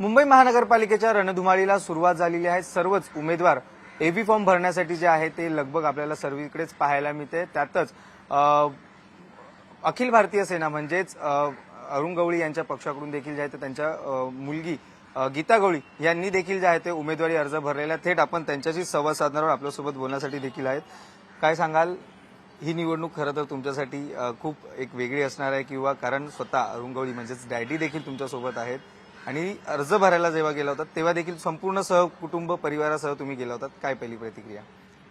मुंबई महानगरपालिकेच्या रणधुमाळीला सुरुवात झालेली आहे। सर्वच उमेदवार एबी फॉर्म भरण्यासाठी जे आहे ते लगभग आपल्याला सर्वीकडेच पाहायला मिळते। त्यातच अखिल भारतीय सेना म्हणजेच अरुण गवळी यांच्या पक्षाकडून देखील जे आहे ते त्यांच्या मुलगी गीता गवळी यांनी देखील जे आहे ते उमेदवारी अर्ज भरलेला। थेट आपण त्यांच्याशी संवाद साधणार आहोत, आपल्यासोबत बोलण्यासाठी देखील आहेत। काय सांगाल, ही निवडणूक खरं तर तुमच्यासाठी खूप एक वेगळी असणार आहे किंवा कारण स्वतः अरुण गवळी म्हणजेच डॅडी देखील तुमच्यासोबत आहेत आणि अर्ज भरायला जेव्हा गेला होता तेव्हा देखील संपूर्ण सहकुटुंब परिवारासह तुम्ही गेला होतात, काय पहिली प्रतिक्रिया?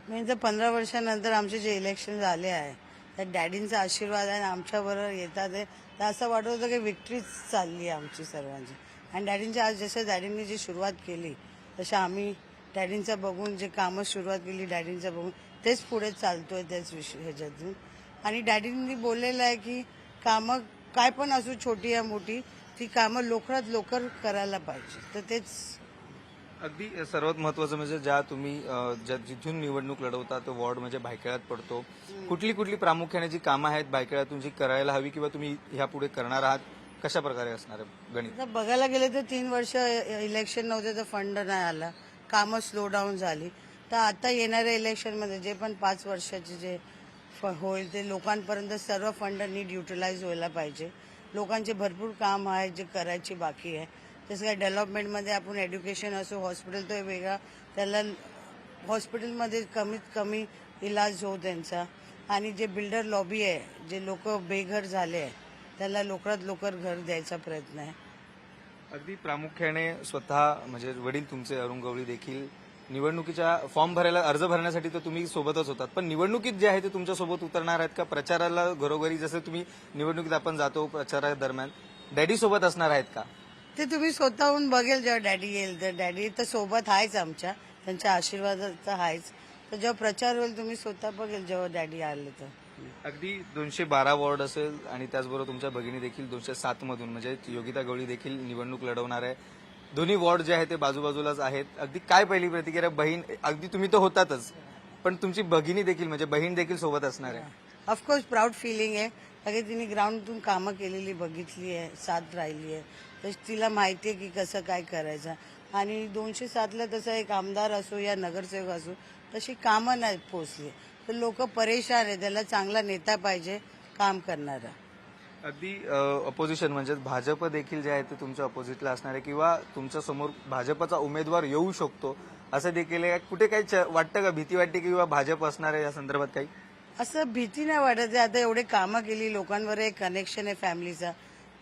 म्हणजे 15 वर्षानंतर आमचे जे इलेक्शन झाले आहे त्या डॅडींचा आशीर्वाद आहे, आमच्याबरोबर येतात आहे, तर असं वाटत होतं की विक्ट्रीच चालली आहे आमची सर्वांची। आणि डॅडींच्या आज जसं डॅडींनी जी सुरुवात केली तसं आम्ही डॅडींचा बघून जे कामं सुरुवात केली डॅडींचा बघून तेच पुढे चालतोय त्याच ह्याच्यातून। आणि डॅडींनी बोललेलं आहे की कामं काय पण असू छोटी या मोठी ती कामं लवकरात लवकर करायला पाहिजे, तर तेच अगदी सर्वात महत्वाचं म्हणजे ज्या तुम्ही जिथून निवडणूक लढवता तो वॉर्ड म्हणजे भायखळ्यात पडतो। कुठली कुठली प्रामुख्याने जी कामं आहेत भायखळ्यातून जी करायला हवी किंवा तुम्ही ह्यापुढे करणार आहात, कशा प्रकारे असणार आहे गणित? आता बघायला गेलं तर 3 वर्ष इलेक्शन नव्हते तर फंड नाही आला, कामं स्लो डाऊन झाली। तर आता येणाऱ्या इलेक्शनमध्ये जे पण 5 वर्षाचे जे होईल ते लोकांपर्यंत सर्व फंड नीट युटिलाइज व्हायला पाहिजे। लोकांचे भरपूर काम आहे जे करायची बाकी आहे। तसं काय डेव्हलपमेंटमध्ये आपण एज्युकेशन असो हॉस्पिटल तो वेगळा, त्याला हॉस्पिटलमध्ये कमीत कमी इलाज हो त्यांचा। आणि जे बिल्डर लॉबी आहे, जे लोक बेघर झाले आहे त्याला लवकरात लवकर घर द्यायचा प्रयत्न आहे। अगदी प्रामुख्याने स्वतः म्हणजे वडील तुमचे अरुण गवळी देखील निवडणुकीच्या फॉर्म भरायला अर्ज भरण्यासाठी तर तुम्ही सोबतच होतात, पण निवडणुकीत जे आहे ते तुमच्यासोबत उतरणार आहेत का? प्रचाराला घरोघरी जसं तुम्ही निवडणुकीत आपण जातो प्रचारादरम्यान डॅडी सोबत असणार आहेत का? ते तुम्ही स्वतःहून बघेल जेव्हा डॅडी येईल तर। डॅडी तर सोबत आहेच आमच्या, त्यांच्या आशीर्वादाचा आहेच। तर जेव्हा प्रचार होईल तुम्ही स्वतः बघेल जेव्हा डॅडी आले तर। अगदी 212 वॉर्ड असेल आणि त्याचबरोबर तुमच्या भगिनी देखील 207 मधून म्हणजे योगिता गवळी देखील निवडणूक लढवणार आहे। दोन्ही वॉर्ड जे आहे ते बाजूबाजूलाच आहेत। अगदी काय पहिली प्रतिक्रिया? बहीण अगदी तुम्ही तर होतातच, पण तुमची भगिनी देखील म्हणजे बहीण देखील सोबत असणार आहे। ऑफकोर्स प्राऊड फिलिंग आहे, कारण तिने ग्राउंडतून कामं केलेली बघितली आहे, साथ राहिली आहे, तर तिला माहिती आहे की कसं काय करायचं। आणि 207ला तसं एक आमदार असो या नगरसेवक असो तशी कामं नाही पोचली, तर लोक परेशान आहे। त्याला चांगला नेता पाहिजे, काम करणारा। अगदी अपोजिशन म्हणजे भाजप देखील जे आहे ते तुमच्या अपोजिटला असणार आहे किंवा तुमच्या समोर भाजपचा उमेदवार येऊ शकतो असं देखील आहे। कुठे काही वाटतं का, भीती वाटते किंवा भाजप असणार आहे या संदर्भात काही? असं भीती नाही वाटत आहे। आता एवढे कामं केली, लोकांवर एक कनेक्शन आहे फॅमिलीचा,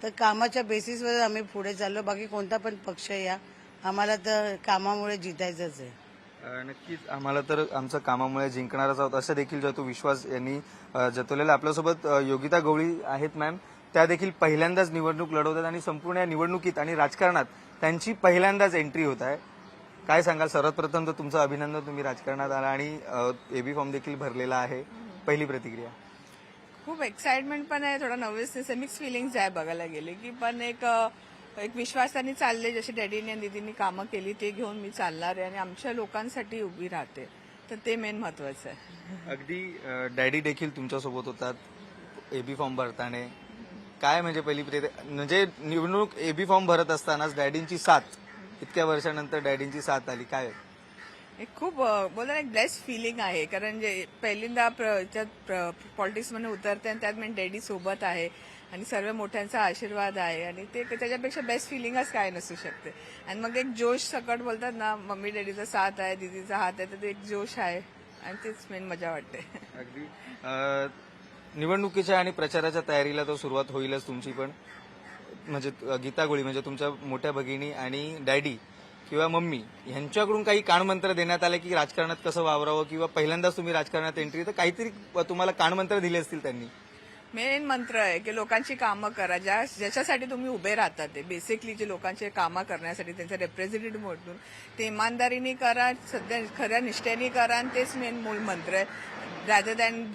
तर कामाच्या बेसिसवर आम्ही पुढे चाललो। बाकी कोणता पण पक्ष या, आम्हाला तर कामामुळे जितायचंच आहे। नक्कीच आम्हाला तर आमच्या कामामुळे जिंकणारच आहोत असं देखील जो तो विश्वास यांनी जतवलेला। आपल्यासोबत योगिता गवळी आहेत मॅम, त्या देखील पहिल्यांदाच निवडणूक लढवतात आणि संपूर्ण या निवडणुकीत आणि राजकारणात त्यांची पहिल्यांदाच एंट्री होत आहे। काय सांगाल? सर्वात प्रथम तर तुमचं अभिनंदन, तुम्ही राजकारणात आला आणि एबी फॉर्म देखील भरलेला आहे। पहिली प्रतिक्रिया? खूप एक्साइटमेंट पण आहे, थोडा नर्वसनेस आहे, मिक्स फिलिंग्स आहे बघायला गेले की। पण एक विश्वासाने चालले, जशी डॅडीने आणि दीदींनी कामं केली ते घेऊन मी चालणार आहे आणि आमच्या लोकांसाठी उभी राहते, तर ते मेन महत्वाचं आहे। अगदी डॅडी देखील तुमच्यासोबत होतात एबी फॉर्म भरताना, काय म्हणजे पहिली म्हणजे निवडणूक एबी फॉर्म भरत असतानाच डॅडींची साथ, इतक्या वर्षानंतर डॅडींची साथ आली, काय? एक खूप बोला एक ब्लेस्ड फिलिंग आहे, कारण जे पहिल्यांदा पॉलिटिक्समध्ये उतरते आणि त्यात मी डॅडी सोबत आहे आणि सर्व मोठ्यांचा आशीर्वाद आहे आणि ते त्याच्यापेक्षा बेस्ट फिलिंगच काय नसू शकते। आणि मग एक जोश सकट बोलतात ना, मम्मी डॅडीचा साथ आहे, दीदीचा हात आहे, तर ते एक जोश आहे आणि तेच मेन मजा वाटते। अगदी निवडणुकीच्या आणि प्रचाराच्या तयारीला तर सुरुवात होईलच तुमची, पण म्हणजे गीता गवळी म्हणजे तुमच्या मोठ्या भगिनी आणि डॅडी किंवा मम्मी यांच्याकडून काही कानमंत्र देण्यात आले की राजकारणात कसं वावरावं किंवा पहिल्यांदाच तुम्ही राजकारणात एंट्री, तर काहीतरी तुम्हाला कानमंत्र दिले असतील त्यांनी? मेन मंत्र आहे की लोकांची कामं करा, ज्याच्यासाठी तुम्ही उभे राहतात ते बेसिकली जे लोकांचे कामं करण्यासाठी त्यांचा रिप्रेझेंटेटिव्ह म्हणून ते इमानदारीने करा, सध्या खऱ्या निष्ठेने करा, आणि तेच मेन मूळ मंत्र आहे। रॅदर दॅन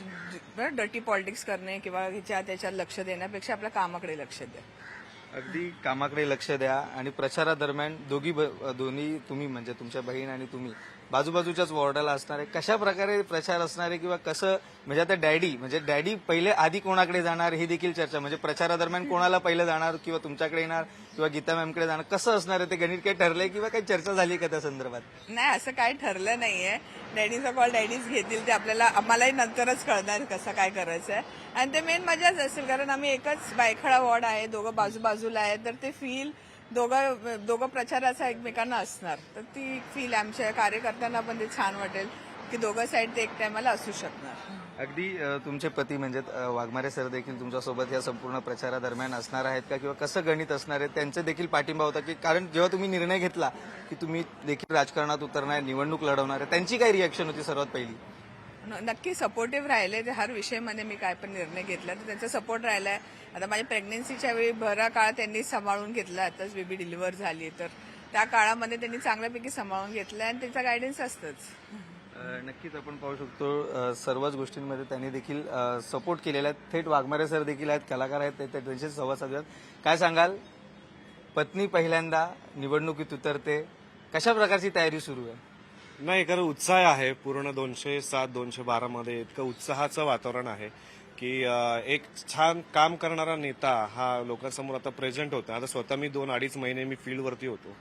डर्टी पॉलिटिक्स करणे किंवा ह्याच्या त्याच्यात लक्ष देण्यापेक्षा आपल्या कामाकडे लक्ष द्या। अगदी कामाकडे लक्ष द्या आणि प्रचारादरम्यान दोन्ही तुम्ही म्हणजे तुमच्या बहीण आणि तुम्ही बाजूबाजूच्याच वॉर्डाला असणार आहे. कशा प्रकारे प्रचार असणार आहे किंवा कसं म्हणजे आता डॅडी पहिले आधी कोणाकडे जाणार ही देखील चर्चा, म्हणजे प्रचारादरम्यान कोणाला पहिलं जाणार किंवा तुमच्याकडे येणार किंवा गीता मॅमकडे जाणार, कसं असणार आहे ते गणित काही ठरलंय किंवा काही चर्चा झाली का त्या संदर्भात? नाही, असं काही ठरलं नाहीये. डॅडीचा कॉल डॅडीच घेतील, ते आम्हालाही नंतरच कळणार कसं काय करायचं आहे. आणि ते मेन मजाच असेल, कारण आम्ही एकच बायखळा वॉर्ड आहे, दोघं बाजूबाजूला आहे, तर ते फील दोघं प्रचाराचा एकमेकांना असणार, तर ती फील आमच्या कार्यकर्त्यांना पण ते छान वाटेल की दोघं साईड ते एक टायमाला असू शकणार. अगदी तुमचे पती म्हणजे वाघमारे सर देखील तुमच्यासोबत या संपूर्ण प्रचारादरम्यान असणार आहेत का किंवा कसं गणित असणार आहे त्यांचे देखील पाठिंबा होता की कारण जेव्हा तुम्ही निर्णय घेतला की तुम्ही देखील राजकारणात उतरणार, निवडणूक लढवणार आहे, त्यांची काय रिएक्शन होती सर्वात पहिली? नक्की सपोर्टिव्ह राहिले ते. हर विषयामध्ये मी काय पण निर्णय घेतला तर त्यांचा सपोर्ट राहिलाय. आता माझ्या प्रेग्नन्सीच्या वेळी बरा काळ त्यांनी सांभाळून घेतला, आताच बेबी डिलिव्हर झाली, तर त्या काळामध्ये त्यांनी चांगल्यापैकी सांभाळून घेतलं आणि त्यांचा गायडन्स असतंच. नक्कीच आपण पाहू शकतो सर्वच गोष्टींमध्ये त्यांनी देखील सपोर्ट केलेला आहे. थेट वाघमारे सर देखील आहेत, कलाकार आहेत, ते त्यांचे संवाद साधूयात. काय सांगाल, पत्नी पहिल्यांदा निवडणुकीत उतरते, कशा प्रकारची तयारी सुरू आहे? नाही, कारण उत्साह आहे. पूर्ण 207, 212 मध्ये इतकं उत्साहाचं वातावरण आहे की एक छान काम करणारा नेता हा लोकांसमोर आता प्रेझेंट होता. आता स्वतः मी 2-2.5 महिने मी फील्डवरती होतो,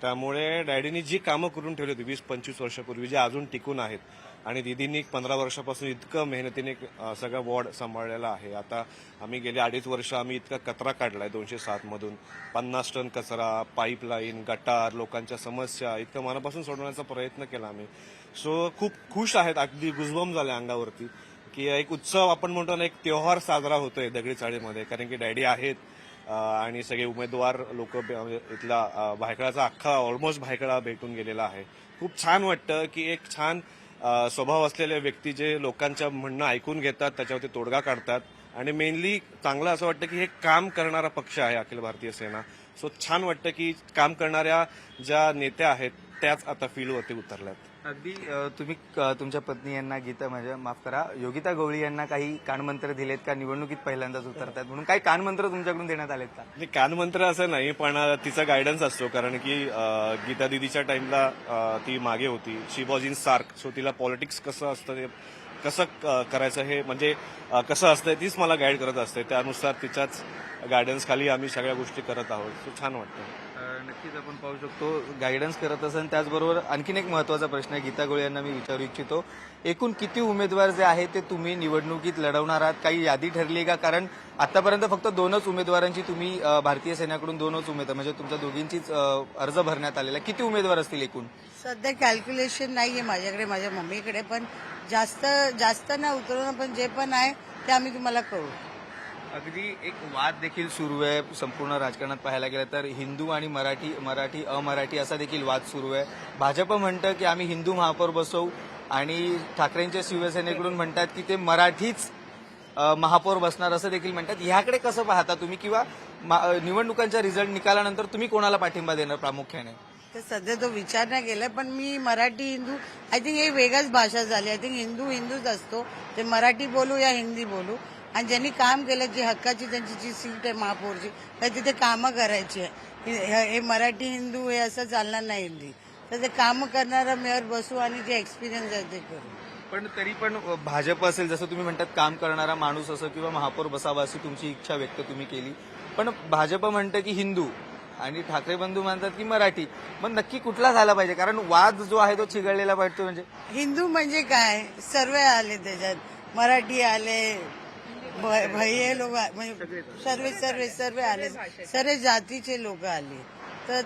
त्यामुळे डॅडीनी जी कामं करून ठेवली होती 20-25 वर्षापूर्वी, जे अजून टिकून आहेत, आणि दीदींनी 15 वर्षापासून इतकं मेहनतीने सगळा वॉर्ड सांभाळलेला आहे. आता आम्ही गेले 2.5 वर्ष आम्ही इतका कचरा काढलाय 207 मधून, 50 टन कचरा, पाईपलाईन, गटार, लोकांच्या समस्या इतकं मनापासून सोडवण्याचा प्रयत्न केला आम्ही. सो खूप खुश आहेत, अगदी गुजबम झाले अंगावरती की एक उत्सव आपण म्हणतो ना, एक त्योहार साजरा होतोय दगडी चाळीमध्ये, कारण की डॅडी आहेत आणि सगळे उमेदवार लोक इथला भायखळाचा अख्खा ऑलमोस्ट भायखळा भेटून गेलेला आहे. खूप छान वाटतं की एक छान स्वभाव असलेले व्यक्ती जे लोकांच्या म्हणणं ऐकून घेतात, त्याच्यावरती तोडगा काढतात, आणि मेनली चांगलं असं वाटतं की हे काम करणारा पक्ष आहे अखिल भारतीय सेना. सो छान वाटतं की काम करणाऱ्या ज्या नेत्या आहेत त्याच आता फील्डवरती उतरल्यात. अगदी तुम्ही तुमच्या पत्नी यांना योगिता गवळी यांना काही कानमंत्र दिलेत का? निवडणुकीत पहिल्यांदाच उतरतात म्हणून काही कानमंत्र तुमच्याकडून देण्यात आलेत का? म्हणजे कानमंत्र असं नाही, पण तिचा गायडन्स असतो, कारण की गीता दिदीच्या टाइमला ती मागे होती, शी वॉज इन सार्क. सो तिला पॉलिटिक्स कसं असतं, ते कसं करायचं, हे म्हणजे कसं असतं तीच मला गाईड करत असते. त्यानुसार तिच्याच गायडन्स खाली आम्ही सगळ्या गोष्टी करत आहोत. सो छान वाटतं. नक्कीच आपण पाहू शकतो गायडन्स करत असेल. त्याचबरोबर आणखीन एक महत्वाचा प्रश्न आहे गीता गवळी यांना मी विचारू इच्छितो, एकूण किती उमेदवार जे आहेत ते तुम्ही निवडणुकीत लढवणार आहात? काही यादी ठरली आहे का? कारण आतापर्यंत फक्त 2च उमेदवारांची तुम्ही भारतीय सेनेकडून 2च उमेदवार म्हणजे तुमच्या दोघींचीच अर्ज भरण्यात आलेला आहे. किती उमेदवार असतील एकूण? सध्या कॅल्क्युलेशन नाहीये माझ्याकडे, माझ्या मम्मीकडे, पण जास्त ना उतरवणं, पण जे पण आहे ते आम्ही तुम्हाला कळू. अगदी एक वाद देखील सुरू आहे संपूर्ण राजकारणात पाहायला गेलं तर, हिंदू आणि मराठी अमराठी असा देखील वाद सुरू आहे. भाजप म्हणतं की आम्ही हिंदू महापौर बसवू आणि ठाकरेंच्या शिवसेनेकडून म्हणतात की ते मराठीच महापौर बसणार असं देखील म्हणतात. ह्याकडे कसं पाहता तुम्ही किंवा निवडणुकांच्या रिझल्ट निकालानंतर तुम्ही कोणाला पाठिंबा देणार प्रामुख्याने? तर सध्या तो विचार नाही केलाय, पण मी मराठी हिंदू, आय थिंक हे वेगळीच भाषा झाली. आय थिंक हिंदूच असतो, ते मराठी बोलू या हिंदी बोलू, आणि ज्यांनी काम केलं, जी हक्काची त्यांची जी सीट आहे महापौरची, तर तिथे कामं करायची आहे. हे मराठी हिंदू हे असं चालणार नाही हिंदी, तर ते कामं करणारा मेयर बसू आणि जे एक्सपिरियन्स आहे ते करू. पण तरी पण भाजप असेल, जसं तुम्ही म्हणतात काम करणारा माणूस असं किंवा महापौर बसावा अशी तुमची इच्छा व्यक्त तुम्ही केली, पण भाजप म्हणतं की हिंदू आणि ठाकरे बंधू म्हणतात की मराठी. मग नक्की कुठला झाला पाहिजे? कारण वाद जो आहे तो चिघळलेला वाटतो. म्हणजे हिंदू म्हणजे काय, सर्व आले त्याच्यात, मराठी आले, भैये लोक, म्हणजे सर्व आले, सर्व जातीचे लोक आले, तर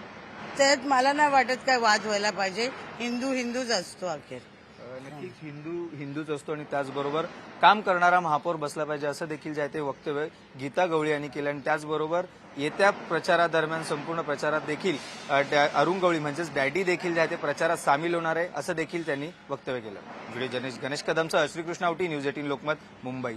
त्यात मला नाही वाटत काय वाद व्हायला पाहिजे. हिंदूच असतो अखेर. नक्कीच हिंदूच असतो आणि त्याचबरोबर काम करणारा महापौर बसला पाहिजे असं देखील जे आहे ते वक्तव्य गीता गवळी यांनी केलं. आणि त्याचबरोबर येत्या प्रचारादरम्यान संपूर्ण प्रचारात देखील अरुण गवळी म्हणजेच डॅडी देखील जे आहे ते प्रचारात सामील होणार आहे असं देखील त्यांनी वक्तव्य केलं. व्हिडिओ जर्नलिस्ट गणेश कदमचा श्रीकृष्ण आवटी, न्यूज 18 लोकमत, मुंबई.